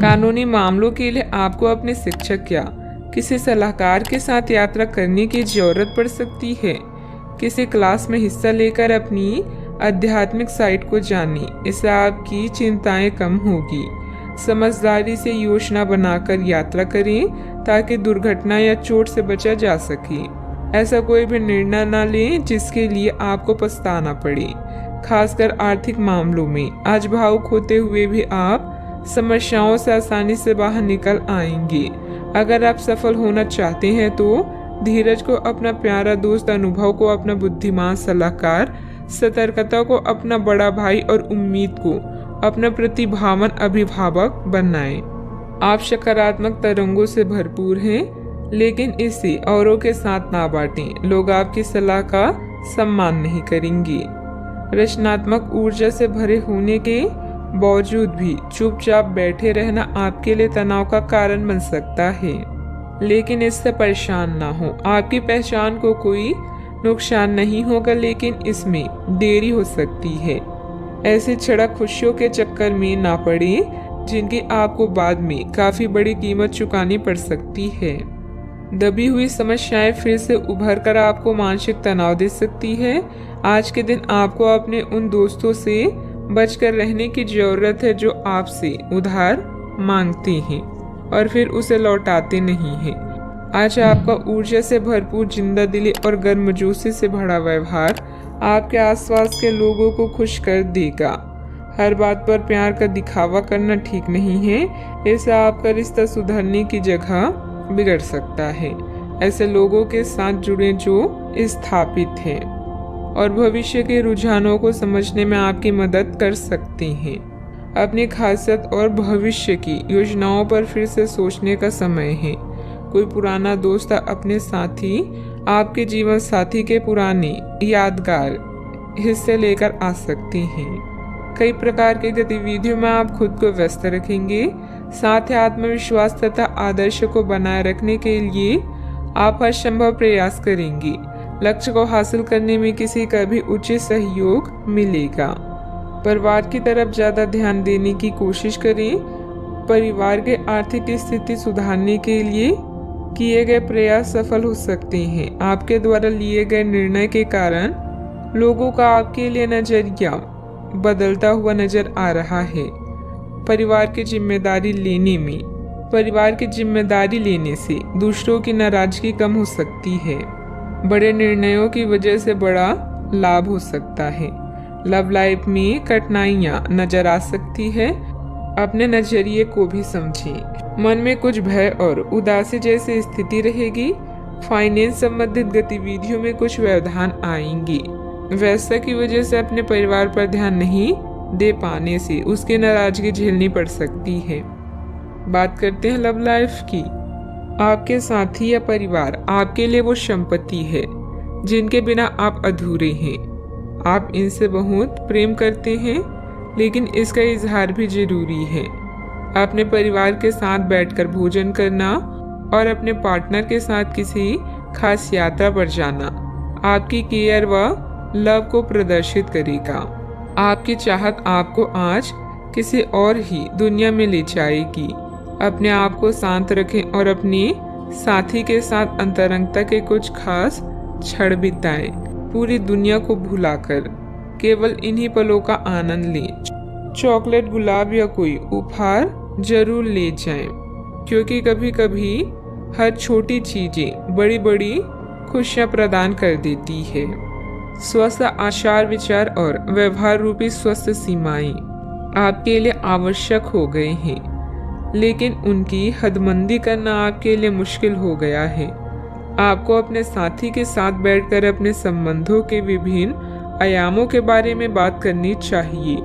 कानूनी मामलों के लिए आपको अपने शिक्षक या किसी सलाहकार के साथ यात्रा करने की जरूरत पड़ सकती है। किसी क्लास में हिस्सा लेकर अपनी आध्यात्मिक साइट को जानें, इससे आपकी चिंताएं कम होगी। समझदारी से योजना बनाकर यात्रा करें ताकि दुर्घटना या चोट से बचा जा सके। ऐसा कोई भी निर्णय न लें जिसके लिए आपको पछताना पड़े, खासकर आर्थिक मामलों में। आज भावुक होते हुए भी आप समस्याओं से आसानी से बाहर निकल आएंगे। अगर आप सफल होना चाहते हैं तो धीरज को अपना प्यारा दोस्त, अनुभव को अपना बुद्धिमान सलाहकार, सतर्कता को अपना बड़ा भाई और उम्मीद को अपना प्रतिभावान अभिभावक बनाएं। आप सकारात्मक तरंगों से भरपूर हैं, लेकिन इसे औरों के साथ ना बांटें। लोग आपकी सलाह का सम्मान नहीं करेंगे। रचनात्मक ऊर्जा से भरे होने के बावजूद भी चुपचाप बैठे रहना आपके लिए तनाव का कारण बन सकता है, लेकिन इससे परेशान ना हो। आपकी पहचान को कोई नुकसान नहीं होगा, लेकिन इसमें देरी हो सकती है। ऐसी क्षणिक खुशियों के चक्कर में ना पड़े जिनकी आपको बाद में काफी बड़ी कीमत चुकानी पड़ सकती है। दबी हुई समस्याएं फिर से उभर कर आपको मानसिक तनाव दे सकती है। आज के दिन आपको अपने उन दोस्तों से बचकर रहने की जरूरत है जो आपसे उधार मांगते हैं और फिर उसे लौटाते नहीं हैं। आज आपका ऊर्जा से भरपूर, जिंदा दिली और गर्मजोशी से भरा व्यवहार आपके आसपास के लोगों को खुश कर देगा। हर बात पर प्यार का दिखावा करना ठीक नहीं है, इससे आपका रिश्ता सुधरने की जगह बिगड़ सकता है। ऐसे लोगों के साथ जुड़े जो स्थापित हैं और भविष्य के रुझानों को समझने में आपकी मदद कर सकते हैं। अपनी खासियत और भविष्य की योजनाओं पर फिर से सोचने का समय है। कोई पुराना दोस्त अपने साथी आपके जीवन साथी के पुराने यादगार हिस्से लेकर आ सकते हैं। कई प्रकार की गतिविधियों में आप खुद को व्यस्त रखेंगे। साथ ही आत्मविश्वास तथा आदर्श को बनाए रखने के लिए आप हर संभव प्रयास करेंगे। लक्ष्य को हासिल करने में किसी का भी उचित सहयोग मिलेगा। परिवार की तरफ ज्यादा ध्यान देने की कोशिश करें। परिवार के आर्थिक स्थिति सुधारने के लिए किए गए प्रयास सफल हो सकते हैं। आपके द्वारा लिए गए निर्णय के कारण लोगों का आपके लिए नजरिया बदलता हुआ नजर आ रहा है। परिवार की जिम्मेदारी लेने से दूसरों की नाराजगी कम हो सकती है। बड़े निर्णयों की वजह से बड़ा लाभ हो सकता है। लव लाइफ में कठिनाइयां नजर आ सकती है। अपने नजरिए को भी समझें। मन में कुछ भय और उदासी जैसी स्थिति रहेगी। फाइनेंस संबंधित गतिविधियों में कुछ व्यवधान आएंगे। व्यस्तता की वजह से अपने परिवार पर ध्यान नहीं दे पाने से उसकी नाराजगी झेलनी पड़ सकती है। बात करते हैं लव लाइफ की। आपके साथी या परिवार आपके लिए वो संपत्ति है जिनके बिना आप अधूरे हैं। आप इनसे बहुत प्रेम करते हैं, लेकिन इसका इजहार भी जरूरी है। अपने परिवार के साथ बैठकर भोजन करना और अपने पार्टनर के साथ किसी खास यात्रा पर जाना आपकी केयर व लव को प्रदर्शित करेगा। आपकी चाहत आपको आज किसी और ही दुनिया में ले जाएगी। अपने आप को शांत रखें और अपने साथी के साथ अंतरंगता के कुछ खास क्षण बिताएं। पूरी दुनिया को भुलाकर केवल इन्हीं पलों का आनंद लें। चॉकलेट, गुलाब या कोई उपहार जरूर ले जाएं, क्योंकि कभी कभी हर छोटी चीजें बड़ी बड़ी खुशियां प्रदान कर देती है। स्वस्थ आचार विचार और व्यवहार रूपी स्वस्थ सीमाएं आपके लिए आवश्यक हो गए हैं, लेकिन उनकी हदबंदी करना आपके लिए मुश्किल हो गया है। आपको अपने साथी के साथ बैठकर अपने संबंधों के विभिन्न आयामों के बारे में बात करनी चाहिए,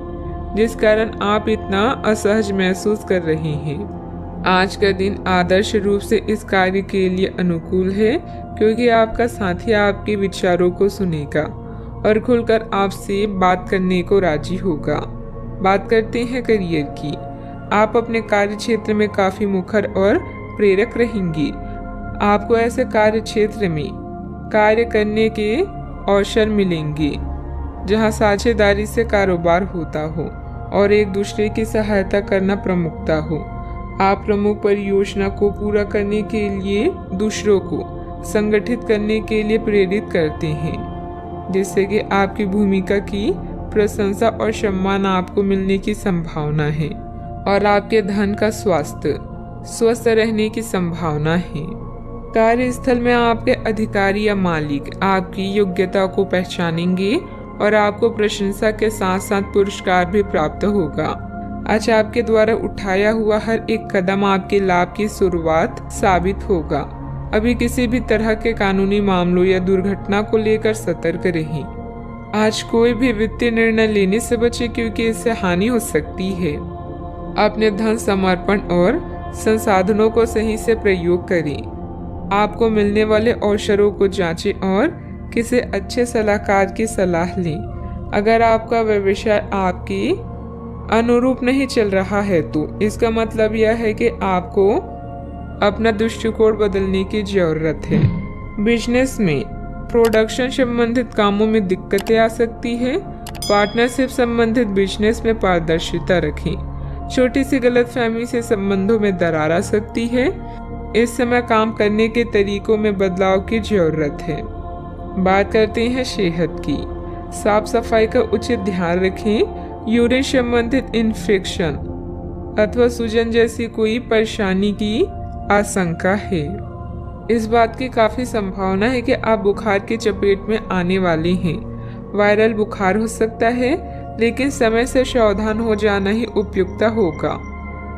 जिस कारण आप इतना असहज महसूस कर रहे हैं। आज का दिन आदर्श रूप से इस कार्य के लिए अनुकूल है, क्योंकि आपका साथी आपके विचारों को सुनेगा और खुलकर आपसे बात करने को राजी होगा। बात करते हैं करियर की। आप अपने कार्य क्षेत्र में काफी मुखर और प्रेरक रहेंगे। आपको ऐसे कार्य क्षेत्र में कार्य करने के अवसर मिलेंगे जहां साझेदारी से कारोबार होता हो और एक दूसरे की सहायता करना प्रमुखता हो। आप प्रमुख परियोजना को पूरा करने के लिए दूसरों को संगठित करने के लिए प्रेरित करते हैं, जिससे कि आपकी भूमिका की प्रशंसा और सम्मान आपको मिलने की संभावना है और आपके धन का स्वास्थ्य स्वस्थ रहने की संभावना है। कार्यस्थल में आपके अधिकारी या मालिक आपकी योग्यता को पहचानेंगे और आपको प्रशंसा के साथ साथ पुरस्कार भी प्राप्त होगा। आज आपके द्वारा उठाया हुआ हर एक कदम आपके लाभ की शुरुआत साबित होगा। अभी किसी भी तरह के कानूनी मामलों या दुर्घटना को लेकर सतर्क रहें। आज कोई भी वित्तीय निर्णय लेने से बचे क्योंकि इससे हानि हो सकती है। अपने धन समर्पण और संसाधनों को सही से प्रयोग करें। आपको मिलने वाले अवसरों को जांचें और किसी अच्छे सलाहकार की सलाह लें। अगर आपका व्यवसाय आपके अनुरूप नहीं चल रहा है तो इसका मतलब यह है कि आपको अपना दृष्टिकोण बदलने की जरूरत है। बिजनेस में प्रोडक्शन संबंधित कामों में दिक्कतें आ सकती है। पार्टनरशिप संबंधित बिजनेस में पारदर्शिता रखें। छोटी सी गलतफहमी से संबंधों में दरार आ सकती है। इस समय काम करने के तरीकों में बदलाव की जरूरत है। बात करते हैं सेहत की। साफ सफाई का उचित ध्यान रखें। यूरिन संबंधित इन्फेक्शन अथवा सूजन जैसी कोई परेशानी की आशंका है। इस बात की काफी संभावना है कि आप बुखार की चपेट में आने वाले हैं। वायरल बुखार हो सकता है, लेकिन समय से सावधान हो जाना ही उपयुक्त होगा।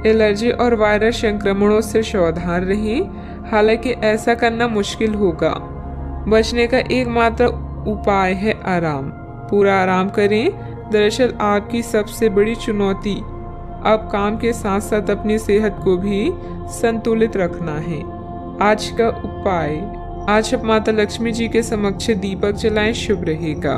एलर्जी और वायरस संक्रमणों से सावधान रहें, हालांकि ऐसा करना मुश्किल होगा। बचने का एकमात्र उपाय है आराम। पूरा आराम करें। दरअसल आपकी सबसे बड़ी चुनौती अब काम के साथ साथ अपनी सेहत को भी संतुलित रखना है। आज का उपाय, आज आप माता लक्ष्मी जी के समक्ष दीपक जलाएं, शुभ रहेगा।